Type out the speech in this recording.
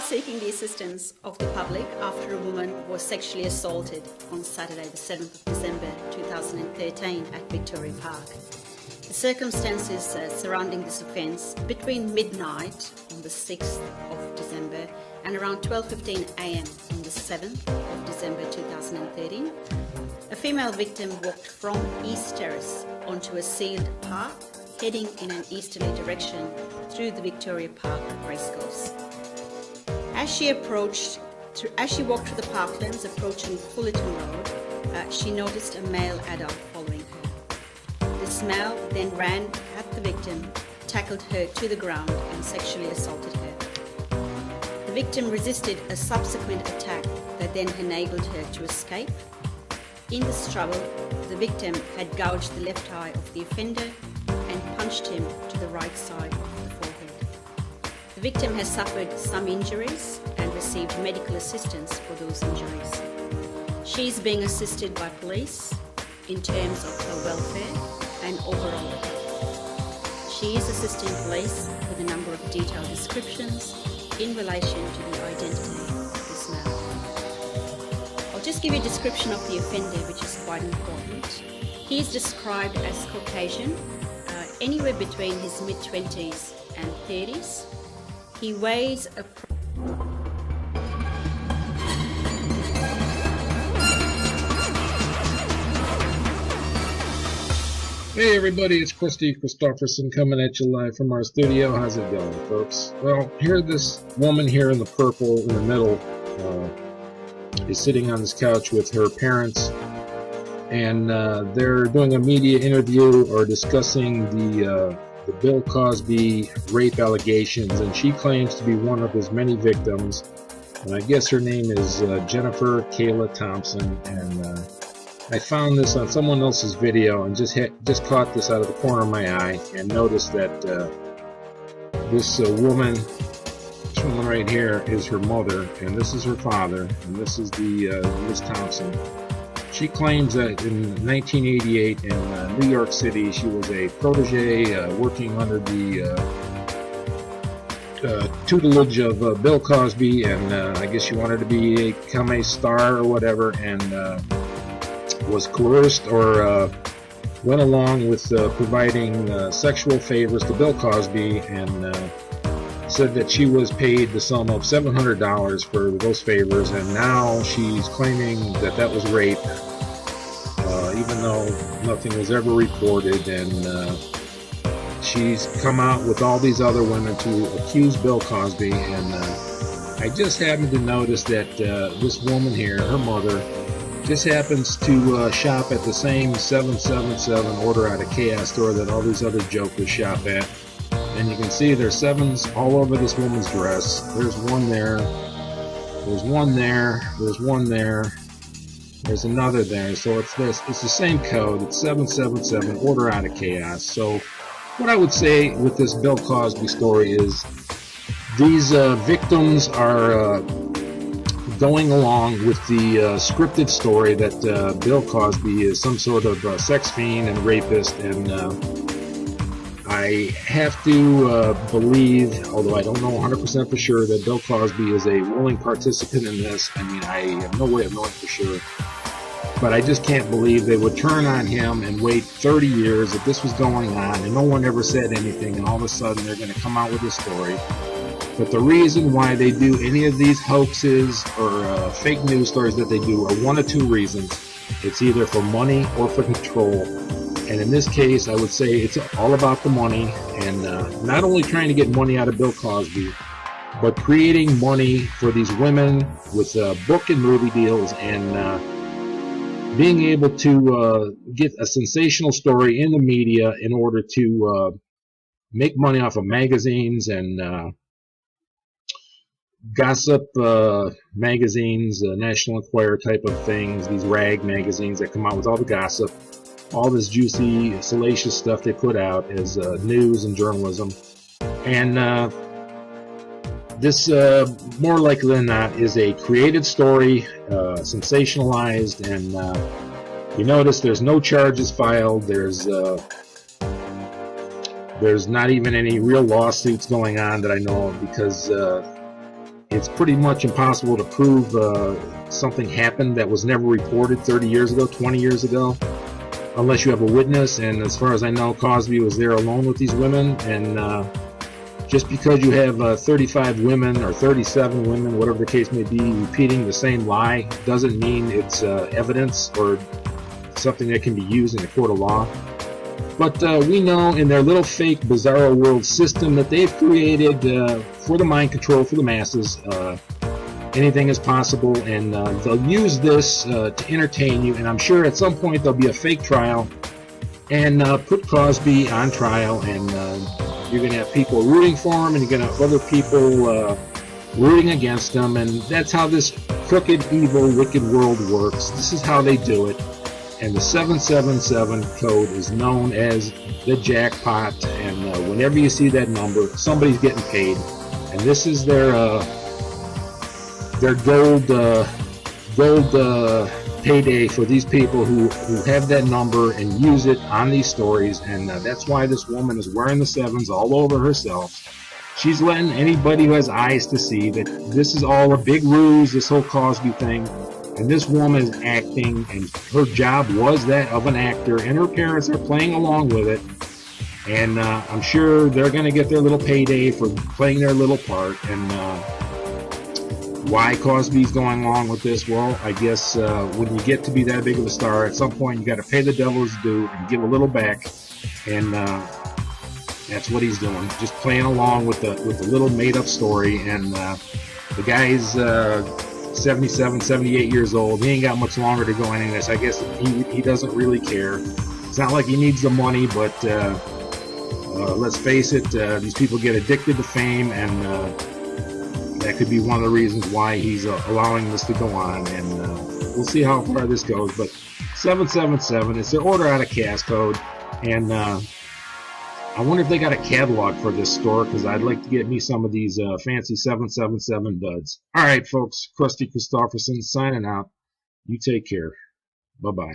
are seeking the assistance of the public after a woman was sexually assaulted on Saturday the 7th of December 2013 at Victoria Park. The circumstances surrounding this offence, between midnight on the 6th of December and around 12:15 a.m. on the 7th of December 2013, a female victim walked from East Terrace onto a sealed path heading in an easterly direction through the Victoria Park racecourse. As she walked through the parklands approaching Fullerton Road, she noticed a male adult following her. This male then ran at the victim, tackled her to the ground and sexually assaulted her. The victim resisted a subsequent attack that then enabled her to escape. In the struggle, the victim had gouged the left eye of the offender and punched him to the right side of the forehead. The victim has suffered some injuries and received medical assistance for those injuries. She is being assisted by police in terms of her welfare and overall health. She is assisting police with a number of detailed descriptions in relation to the identity of this male. I'll just give you a description of the offender, which is quite important. He is described as Caucasian, anywhere between his mid-20s and 30s. He weighs Hey everybody, it's Christopherson coming at you live from our studio. How's it going, folks? Well, here this woman here in the purple in the middle is sitting on this couch with her parents, and they're doing a media interview or discussing the Bill Cosby rape allegations, and she claims to be one of his many victims, and I guess her name is Jennifer Kayla Thompson, and I found this on someone else's video and just caught this out of the corner of my eye and noticed that this woman right here is her mother, and this is her father, and this is the Miss Thompson. She claims that in 1988 in New York City she was a protege working under the tutelage of Bill Cosby, and I guess she wanted to become a star or whatever, and was coerced or went along with providing sexual favors to Bill Cosby, and said that she was paid the sum of $700 for those favors, and now she's claiming that that was rape, even though nothing was ever reported, and she's come out with all these other women to accuse Bill Cosby, and I just happened to notice that this woman here, her mother, just happens to shop at the same 777 order out of chaos store that all these other jokers shop at. And you can see there's sevens all over this woman's dress. There's one there. There's one there. There's one there. There's another there. So it's the same code. It's 777 order out of chaos. So what I would say with this Bill Cosby story is these victims are going along with the scripted story that Bill Cosby is some sort of sex fiend and rapist, and I have to believe, although I don't know 100% for sure, that Bill Cosby is a willing participant in this. I mean, I have no way of knowing for sure, but I just can't believe they would turn on him and wait 30 years if this was going on and no one ever said anything, and all of a sudden they're going to come out with this story. But the reason why they do any of these hoaxes or fake news stories that they do are one of two reasons. It's either for money or for control. And in this case, I would say it's all about the money, and not only trying to get money out of Bill Cosby, but creating money for these women with book and movie deals, and being able to get a sensational story in the media in order to make money off of magazines and gossip magazines, National Enquirer type of things, these rag magazines that come out with all the gossip, all this juicy, salacious stuff they put out as news and journalism. And this, more likely than not, is a created story, sensationalized, and you notice there's no charges filed. There's not even any real lawsuits going on that I know of, because it's pretty much impossible to prove something happened that was never reported 30 years ago, 20 years ago, unless you have a witness. And as far as I know, Cosby was there alone with these women. And just because you have 35 women or 37 women, whatever the case may be, repeating the same lie doesn't mean it's evidence or something that can be used in a court of law. But we know in their little fake bizarro world system that they've created for the mind control for the masses, anything is possible, and they'll use this to entertain you. And I'm sure at some point there'll be a fake trial and put Cosby on trial, and you're going to have people rooting for him, and you're going to have other people rooting against him. And that's how this crooked, evil, wicked world works. This is how they do it. And the 777 code is known as the jackpot, and whenever you see that number, somebody's getting paid. And this is their gold payday for these people who have that number and use it on these stories. And that's why this woman is wearing the sevens all over herself. She's letting anybody who has eyes to see that this is all a big ruse, this whole Cosby thing. And this woman is acting, and her job was that of an actor, and her parents are playing along with it. And I'm sure they're going to get their little payday for playing their little part. And why Cosby's going along with this? Well, I guess when you get to be that big of a star, at some point you got to pay the devil his due and give a little back. And that's what he's doing, just playing along with the little made-up story. And the guy's 77, 78 years old. He ain't got much longer to go in this. I guess he doesn't really care. It's not like he needs the money, but let's face it, these people get addicted to fame, and that could be one of the reasons why he's allowing this to go on. And we'll see how far this goes. But 777, it's their order out of cash code. And I wonder if they got a catalog for this store, because I'd like to get me some of these fancy 777 duds. All right, folks, Krusty Christopherson signing out. You take care. Bye-bye.